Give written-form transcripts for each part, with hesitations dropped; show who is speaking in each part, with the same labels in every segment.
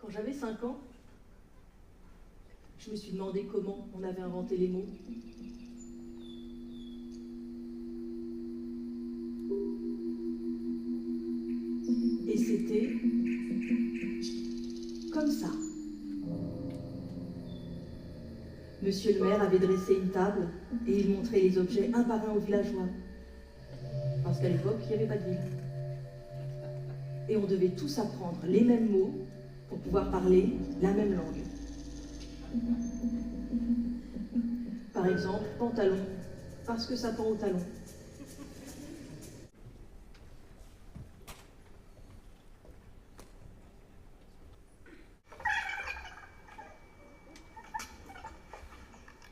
Speaker 1: Quand j'avais 5 ans, je me suis demandé comment on avait inventé les mots. Et c'était comme ça. Monsieur le maire avait dressé une table et il montrait les objets un par un aux villageois. Parce qu'à l'époque, il n'y avait pas de ville. Et on devait tous apprendre les mêmes mots pour pouvoir parler la même langue. Par exemple, pantalon, parce que ça pend au talon.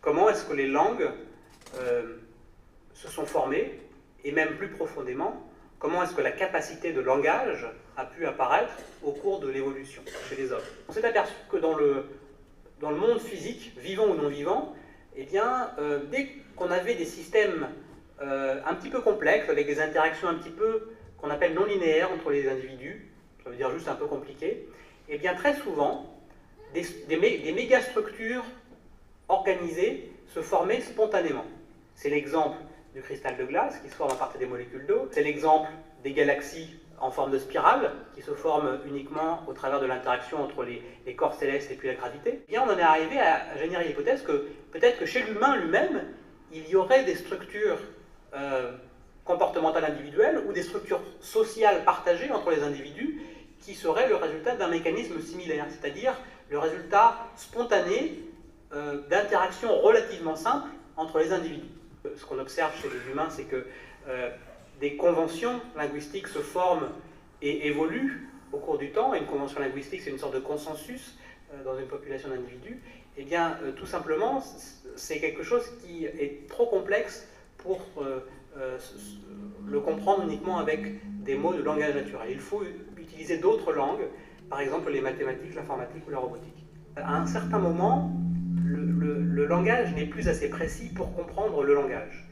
Speaker 2: Comment est-ce que les langues se sont formées, et même plus profondément, comment est-ce que la capacité de langage a pu apparaître au cours de l'évolution chez les hommes. On s'est aperçu que dans le monde physique, vivant ou non vivant, eh bien, dès qu'on avait des systèmes un petit peu complexes, avec des interactions un petit peu qu'on appelle non linéaires entre les individus, ça veut dire juste un peu compliqué, eh bien très souvent, des mégastructures organisées se formaient spontanément. C'est l'exemple du cristal de glace qui se forme à partir des molécules d'eau. C'est l'exemple des galaxies en forme de spirale qui se forment uniquement au travers de l'interaction entre les corps célestes et puis la gravité. Et bien, on en est arrivé à générer l'hypothèse que peut-être que chez l'humain lui-même, il y aurait des structures comportementales individuelles ou des structures sociales partagées entre les individus qui seraient le résultat d'un mécanisme similaire, c'est-à-dire le résultat spontané d'interactions relativement simples entre les individus. Ce qu'on observe chez les humains, c'est que des conventions linguistiques se forment et évoluent au cours du temps, et une convention linguistique, c'est une sorte de consensus dans une population d'individus. Eh bien, tout simplement, c'est quelque chose qui est trop complexe pour le comprendre uniquement avec des mots de langage naturel. Il faut utiliser d'autres langues, par exemple les mathématiques, l'informatique ou la robotique. À un certain moment, le langage n'est plus assez précis pour comprendre le langage.